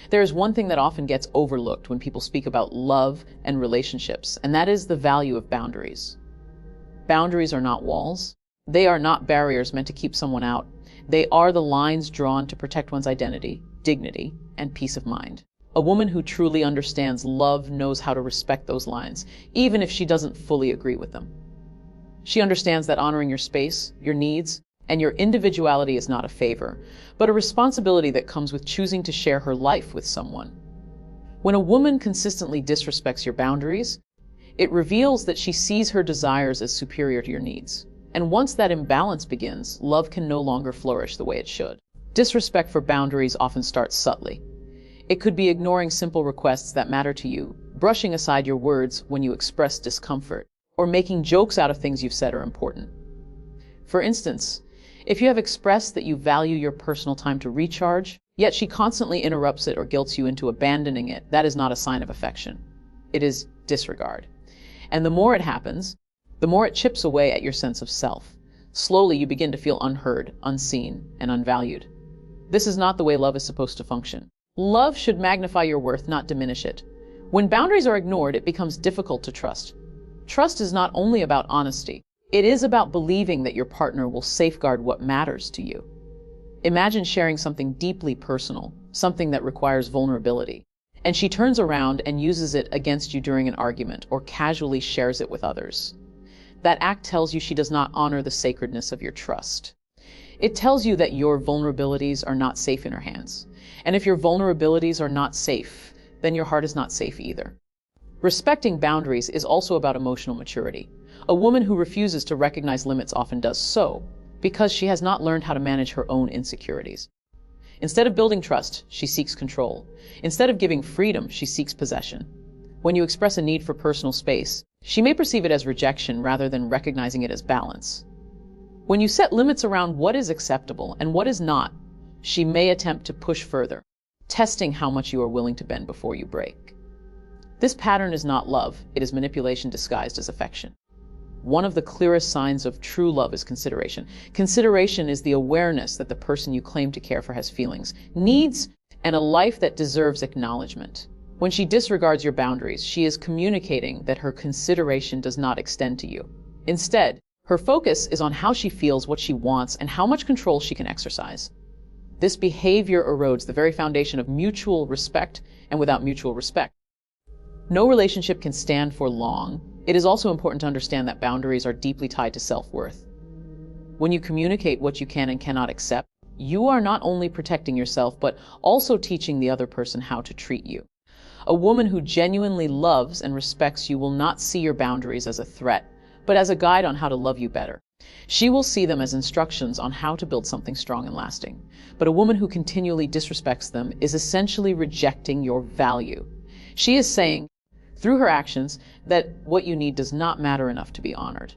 There is one thing that often gets overlooked when people speak about love and relationships, and that is the value of boundaries. Boundaries are not walls. They are not barriers meant to keep someone out. They are the lines drawn to protect one's identity, dignity, and peace of mind. A woman who truly understands love knows how to respect those lines, even if she doesn't fully agree with them. She understands that honoring your space, your needs, and your individuality is not a favor, but a responsibility that comes with choosing to share her life with someone. When a woman consistently disrespects your boundaries, it reveals that she sees her desires as superior to your needs. And once that imbalance begins, love can no longer flourish the way it should. Disrespect for boundaries often starts subtly. It could be ignoring simple requests that matter to you, brushing aside your words when you express discomfort, or making jokes out of things you've said are important. For instance, if you have expressed that you value your personal time to recharge, yet she constantly interrupts it or guilts you into abandoning it, that is not a sign of affection. It is disregard. And the more it happens, the more it chips away at your sense of self. Slowly, you begin to feel unheard, unseen, and unvalued. This is not the way love is supposed to function. Love should magnify your worth, not diminish it. When boundaries are ignored, it becomes difficult to trust. Trust is not only about honesty. It is about believing that your partner will safeguard what matters to you. Imagine sharing something deeply personal, something that requires vulnerability, and she turns around and uses it against you during an argument or casually shares it with others. That act tells you she does not honor the sacredness of your trust. It tells you that your vulnerabilities are not safe in her hands. And if your vulnerabilities are not safe, then your heart is not safe either. Respecting boundaries is also about emotional maturity. A woman who refuses to recognize limits often does so because she has not learned how to manage her own insecurities. Instead of building trust, she seeks control. Instead of giving freedom, she seeks possession. When you express a need for personal space, she may perceive it as rejection rather than recognizing it as balance. When you set limits around what is acceptable and what is not, she may attempt to push further, testing how much you are willing to bend before you break. This pattern is not love, it is manipulation disguised as affection. One of the clearest signs of true love is consideration. Consideration is the awareness that the person you claim to care for has feelings, needs, and a life that deserves acknowledgement. When she disregards your boundaries, she is communicating that her consideration does not extend to you. Instead, her focus is on how she feels, what she wants, and how much control she can exercise. This behavior erodes the very foundation of mutual respect, and without mutual respect, no relationship can stand for long. It is also important to understand that boundaries are deeply tied to self-worth. When you communicate what you can and cannot accept, you are not only protecting yourself, but also teaching the other person how to treat you. A woman who genuinely loves and respects you will not see your boundaries as a threat, but as a guide on how to love you better. She will see them as instructions on how to build something strong and lasting. But a woman who continually disrespects them is essentially rejecting your value. She is saying, through her actions, that what you need does not matter enough to be honored.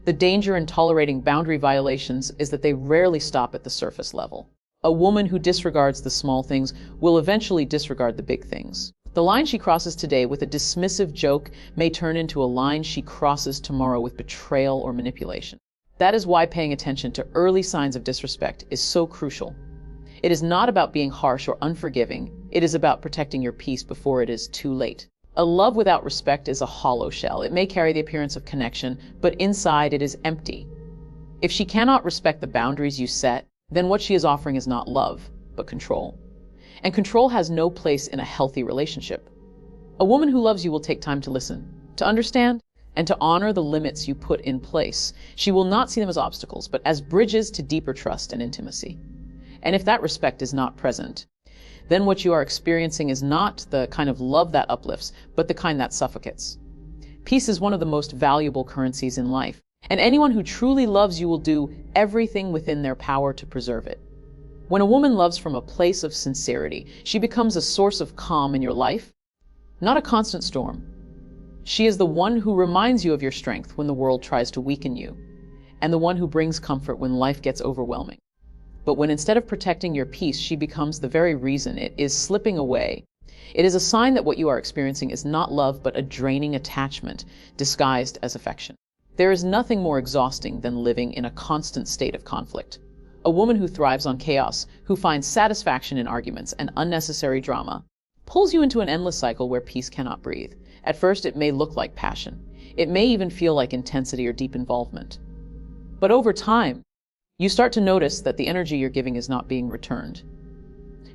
The danger in tolerating boundary violations is that they rarely stop at the surface level. A woman who disregards the small things will eventually disregard the big things. The line she crosses today with a dismissive joke may turn into a line she crosses tomorrow with betrayal or manipulation. That is why paying attention to early signs of disrespect is so crucial. It is not about being harsh or unforgiving. It is about protecting your peace before it is too late. A love without respect is a hollow shell. It may carry the appearance of connection, but inside it is empty. If she cannot respect the boundaries you set, then what she is offering is not love, but control. And control has no place in a healthy relationship. A woman who loves you will take time to listen, to understand, and to honor the limits you put in place. She will not see them as obstacles, but as bridges to deeper trust and intimacy. And if that respect is not present, then what you are experiencing is not the kind of love that uplifts, but the kind that suffocates. Peace is one of the most valuable currencies in life, and anyone who truly loves you will do everything within their power to preserve it. When a woman loves from a place of sincerity, she becomes a source of calm in your life, not a constant storm. She is the one who reminds you of your strength when the world tries to weaken you, and the one who brings comfort when life gets overwhelming. But when instead of protecting your peace, she becomes the very reason it is slipping away, it is a sign that what you are experiencing is not love, but a draining attachment disguised as affection. There is nothing more exhausting than living in a constant state of conflict. A woman who thrives on chaos, who finds satisfaction in arguments and unnecessary drama, pulls you into an endless cycle where peace cannot breathe. At first, it may look like passion. It may even feel like intensity or deep involvement. But over time, you start to notice that the energy you're giving is not being returned.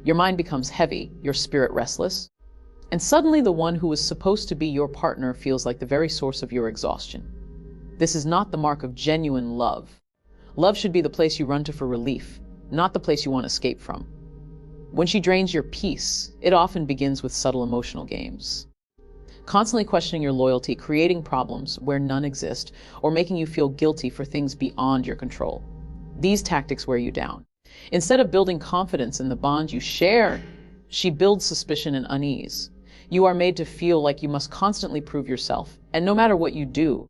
Your mind becomes heavy, your spirit restless, and suddenly the one who was supposed to be your partner feels like the very source of your exhaustion. This is not the mark of genuine love. Love should be the place you run to for relief, not the place you want to escape from. When she drains your peace, it often begins with subtle emotional games. Constantly questioning your loyalty, creating problems where none exist, or making you feel guilty for things beyond your control. These tactics wear you down. Instead of building confidence in the bond you share, she builds suspicion and unease. You are made to feel like you must constantly prove yourself, and no matter what you do,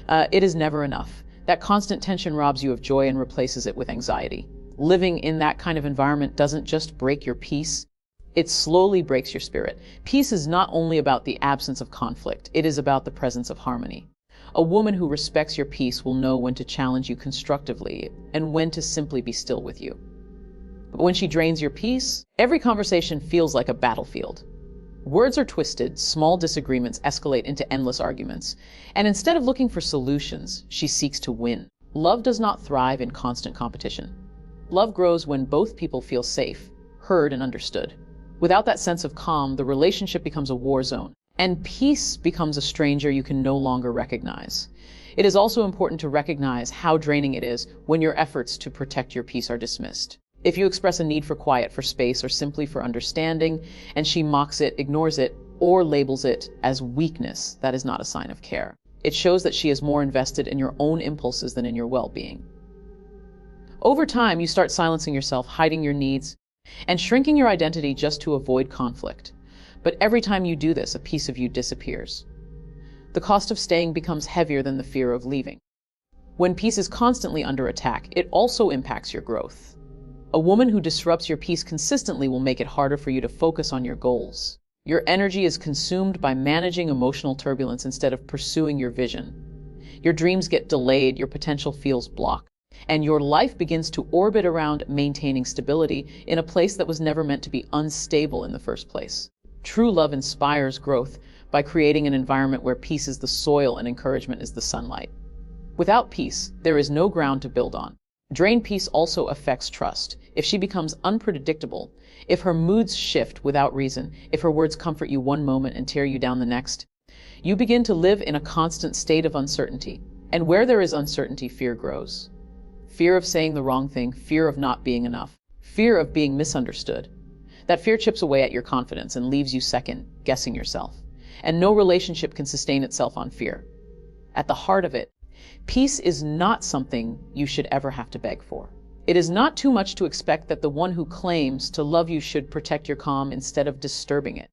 it is never enough. That constant tension robs you of joy and replaces it with anxiety. Living in that kind of environment doesn't just break your peace, it slowly breaks your spirit. Peace is not only about the absence of conflict, it is about the presence of harmony. A woman who respects your peace will know when to challenge you constructively and when to simply be still with you. But when she drains your peace, every conversation feels like a battlefield. Words are twisted, small disagreements escalate into endless arguments, and instead of looking for solutions, she seeks to win. Love does not thrive in constant competition. Love grows when both people feel safe, heard, and understood. Without that sense of calm, the relationship becomes a war zone, and peace becomes a stranger you can no longer recognize. It is also important to recognize how draining it is when your efforts to protect your peace are dismissed. If you express a need for quiet, for space, or simply for understanding, and she mocks it, ignores it, or labels it as weakness, that is not a sign of care. It shows that she is more invested in your own impulses than in your well-being. Over time, you start silencing yourself, hiding your needs, and shrinking your identity just to avoid conflict. But every time you do this, a piece of you disappears. The cost of staying becomes heavier than the fear of leaving. When peace is constantly under attack, it also impacts your growth. A woman who disrupts your peace consistently will make it harder for you to focus on your goals. Your energy is consumed by managing emotional turbulence instead of pursuing your vision. Your dreams get delayed, your potential feels blocked, and your life begins to orbit around maintaining stability in a place that was never meant to be unstable in the first place. True love inspires growth by creating an environment where peace is the soil and encouragement is the sunlight. Without peace, there is no ground to build on. Drained peace also affects trust. If she becomes unpredictable, if her moods shift without reason, if her words comfort you one moment and tear you down the next, you begin to live in a constant state of uncertainty. And where there is uncertainty, fear grows. Fear of saying the wrong thing, fear of not being enough, fear of being misunderstood. That fear chips away at your confidence and leaves you second guessing yourself. And no relationship can sustain itself on fear. At the heart of it, peace is not something you should ever have to beg for. It is not too much to expect that the one who claims to love you should protect your calm instead of disturbing it.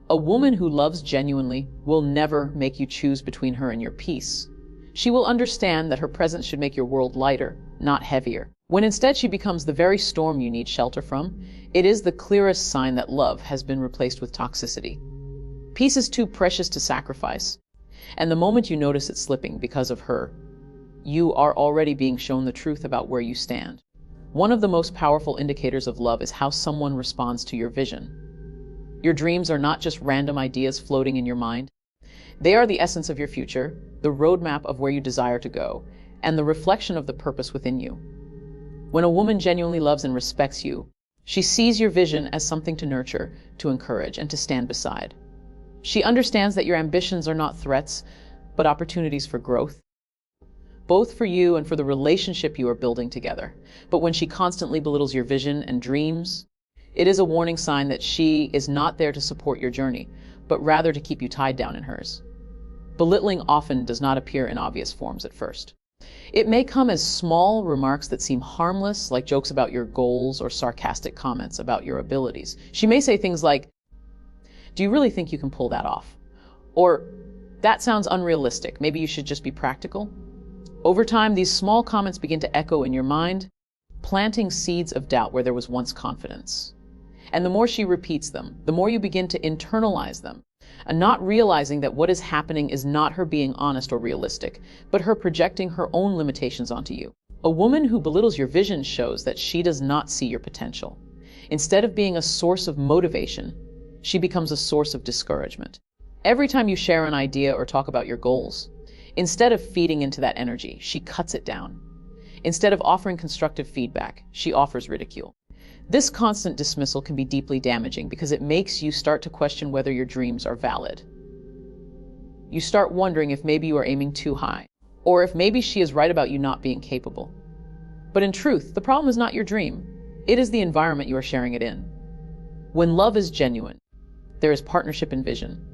A woman who loves genuinely will never make you choose between her and your peace. She will understand that her presence should make your world lighter, not heavier. When instead she becomes the very storm you need shelter from, it is the clearest sign that love has been replaced with toxicity. Peace is too precious to sacrifice, and the moment you notice it slipping because of her, you are already being shown the truth about where you stand. One of the most powerful indicators of love is how someone responds to your vision. Your dreams are not just random ideas floating in your mind. They are the essence of your future, the roadmap of where you desire to go, and the reflection of the purpose within you. When a woman genuinely loves and respects you, she sees your vision as something to nurture, to encourage, and to stand beside. She understands that your ambitions are not threats, but opportunities for growth, both for you and for the relationship you are building together. But when she constantly belittles your vision and dreams, it is a warning sign that she is not there to support your journey, but rather to keep you tied down in hers. Belittling often does not appear in obvious forms at first. It may come as small remarks that seem harmless, like jokes about your goals or sarcastic comments about your abilities. She may say things like, "Do you really think you can pull that off?" Or, "That sounds unrealistic. Maybe you should just be practical." Over time, these small comments begin to echo in your mind, planting seeds of doubt where there was once confidence. And the more she repeats them, the more you begin to internalize them, and not realizing that what is happening is not her being honest or realistic, but her projecting her own limitations onto you. A woman who belittles your vision shows that she does not see your potential. Instead of being a source of motivation, she becomes a source of discouragement. Every time you share an idea or talk about your goals, instead of feeding into that energy, she cuts it down. Instead of offering constructive feedback, she offers ridicule. This constant dismissal can be deeply damaging because it makes you start to question whether your dreams are valid. You start wondering if maybe you are aiming too high, or if maybe she is right about you not being capable. But in truth, the problem is not your dream. It is the environment you are sharing it in. When love is genuine, there is partnership in vision.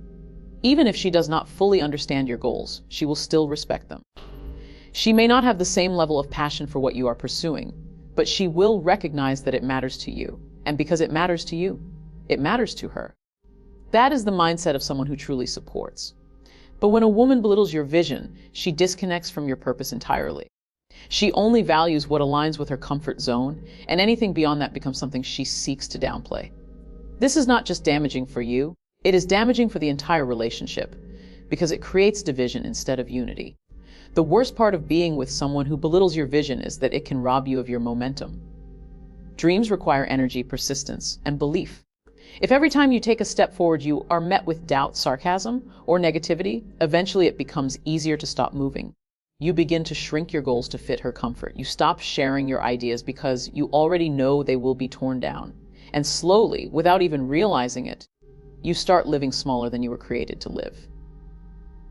Even if she does not fully understand your goals, she will still respect them. She may not have the same level of passion for what you are pursuing, but she will recognize that it matters to you. And because it matters to you, it matters to her. That is the mindset of someone who truly supports. But when a woman belittles your vision, she disconnects from your purpose entirely. She only values what aligns with her comfort zone, and anything beyond that becomes something she seeks to downplay. This is not just damaging for you, it is damaging for the entire relationship, because it creates division instead of unity. The worst part of being with someone who belittles your vision is that it can rob you of your momentum. Dreams require energy, persistence, and belief. If every time you take a step forward you are met with doubt, sarcasm, or negativity, eventually it becomes easier to stop moving. You begin to shrink your goals to fit her comfort. You stop sharing your ideas because you already know they will be torn down. And slowly, without even realizing it, you start living smaller than you were created to live.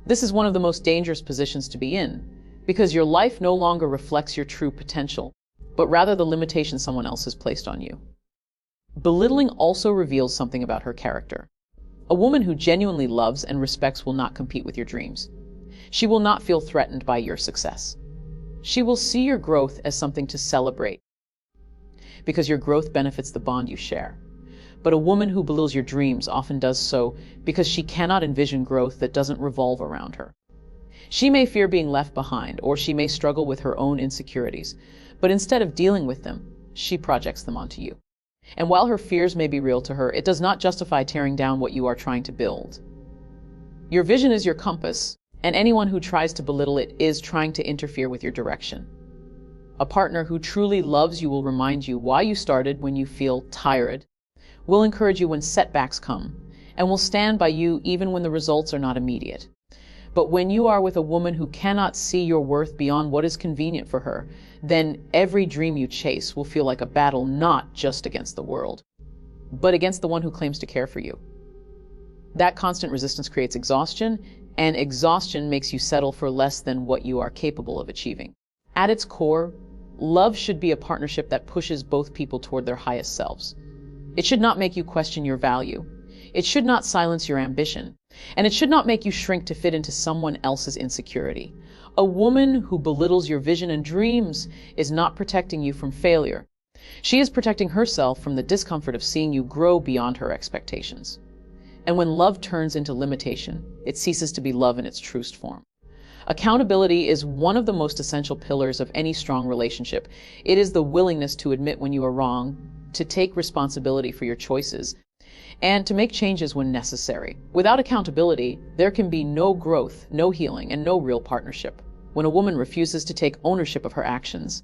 This is one of the most dangerous positions to be in, because your life no longer reflects your true potential, but rather the limitations someone else has placed on you. Belittling also reveals something about her character. A woman who genuinely loves and respects will not compete with your dreams. She will not feel threatened by your success. She will see your growth as something to celebrate, because your growth benefits the bond you share. But a woman who belittles your dreams often does so because she cannot envision growth that doesn't revolve around her. She may fear being left behind, or she may struggle with her own insecurities, but instead of dealing with them, she projects them onto you. And while her fears may be real to her, it does not justify tearing down what you are trying to build. Your vision is your compass, and anyone who tries to belittle it is trying to interfere with your direction. A partner who truly loves you will remind you why you started when you feel tired, will encourage you when setbacks come, and will stand by you even when the results are not immediate. But when you are with a woman who cannot see your worth beyond what is convenient for her, then every dream you chase will feel like a battle not just against the world, but against the one who claims to care for you. That constant resistance creates exhaustion, and exhaustion makes you settle for less than what you are capable of achieving. At its core, love should be a partnership that pushes both people toward their highest selves. It should not make you question your value. It should not silence your ambition. And it should not make you shrink to fit into someone else's insecurity. A woman who belittles your vision and dreams is not protecting you from failure. She is protecting herself from the discomfort of seeing you grow beyond her expectations. And when love turns into limitation, it ceases to be love in its truest form. Accountability is one of the most essential pillars of any strong relationship. It is the willingness to admit when you are wrong, to take responsibility for your choices, and to make changes when necessary. Without accountability, there can be no growth, no healing, and no real partnership. When a woman refuses to take ownership of her actions,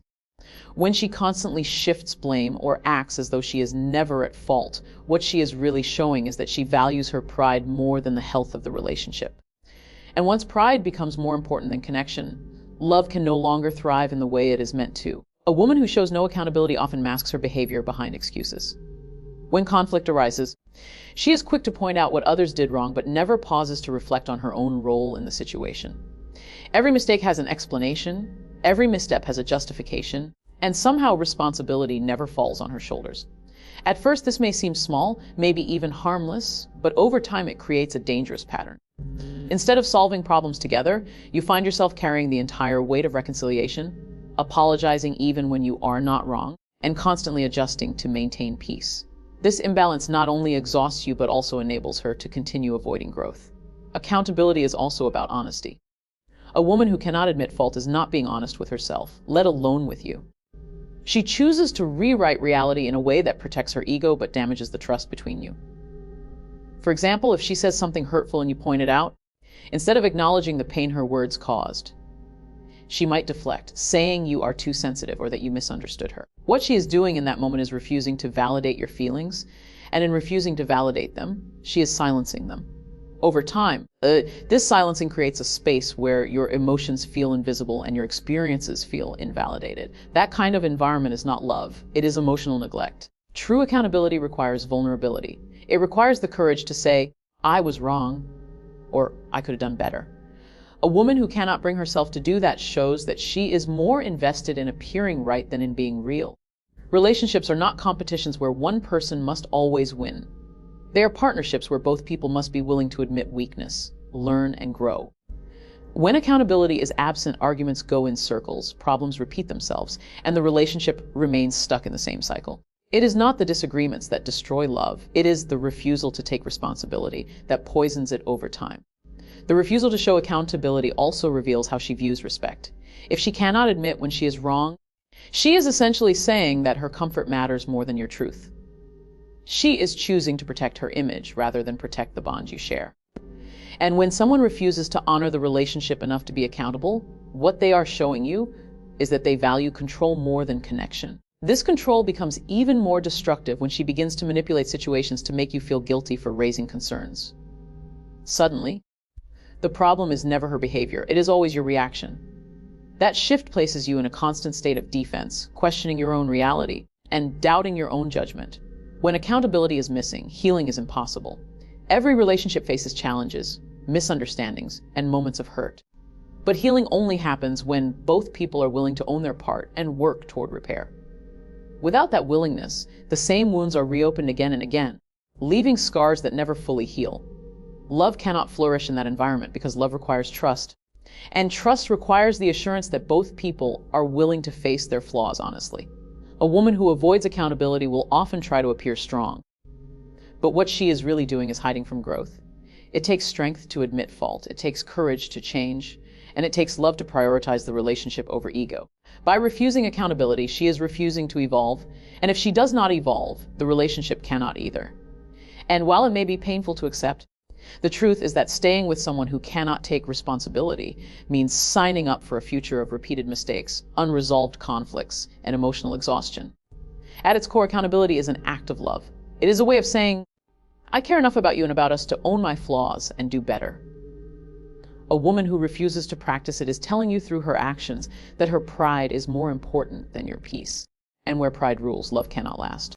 when she constantly shifts blame or acts as though she is never at fault, what she is really showing is that she values her pride more than the health of the relationship. And once pride becomes more important than connection, love can no longer thrive in the way it is meant to. A woman who shows no accountability often masks her behavior behind excuses. When conflict arises, she is quick to point out what others did wrong, but never pauses to reflect on her own role in the situation. Every mistake has an explanation, every misstep has a justification, and somehow responsibility never falls on her shoulders. At first, this may seem small, maybe even harmless, but over time it creates a dangerous pattern. Instead of solving problems together, you find yourself carrying the entire weight of reconciliation, apologizing even when you are not wrong, and constantly adjusting to maintain peace. This imbalance not only exhausts you, but also enables her to continue avoiding growth. Accountability is also about honesty. A woman who cannot admit fault is not being honest with herself, let alone with you. She chooses to rewrite reality in a way that protects her ego but damages the trust between you. For example, if she says something hurtful and you point it out, instead of acknowledging the pain her words caused, She might deflect, saying you are too sensitive or that you misunderstood her. What she is doing in that moment is refusing to validate your feelings, and in refusing to validate them, she is silencing them. Over time, this silencing creates a space where your emotions feel invisible and your experiences feel invalidated. That kind of environment is not love, it is emotional neglect. True accountability requires vulnerability. It requires the courage to say, I was wrong, or I could have done better. A woman who cannot bring herself to do that shows that she is more invested in appearing right than in being real. Relationships are not competitions where one person must always win. They are partnerships where both people must be willing to admit weakness, learn, and grow. When accountability is absent, arguments go in circles, problems repeat themselves, and the relationship remains stuck in the same cycle. It is not the disagreements that destroy love, it is the refusal to take responsibility that poisons it over time. The refusal to show accountability also reveals how she views respect. If she cannot admit when she is wrong, she is essentially saying that her comfort matters more than your truth. She is choosing to protect her image rather than protect the bond you share. And when someone refuses to honor the relationship enough to be accountable, what they are showing you is that they value control more than connection. This control becomes even more destructive when she begins to manipulate situations to make you feel guilty for raising concerns. Suddenly, the problem is never her behavior, it is always your reaction. That shift places you in a constant state of defense, questioning your own reality, and doubting your own judgment. When accountability is missing, healing is impossible. Every relationship faces challenges, misunderstandings, and moments of hurt. But healing only happens when both people are willing to own their part and work toward repair. Without that willingness, the same wounds are reopened again and again, leaving scars that never fully heal. Love cannot flourish in that environment because love requires trust. And trust requires the assurance that both people are willing to face their flaws honestly. A woman who avoids accountability will often try to appear strong. But what she is really doing is hiding from growth. It takes strength to admit fault. It takes courage to change. And it takes love to prioritize the relationship over ego. By refusing accountability, she is refusing to evolve. And if she does not evolve, the relationship cannot either. And while it may be painful to accept, the truth is that staying with someone who cannot take responsibility means signing up for a future of repeated mistakes, unresolved conflicts, and emotional exhaustion. At its core, accountability is an act of love. It is a way of saying, I care enough about you and about us to own my flaws and do better. A woman who refuses to practice it is telling you through her actions that her pride is more important than your peace. And where pride rules, love cannot last.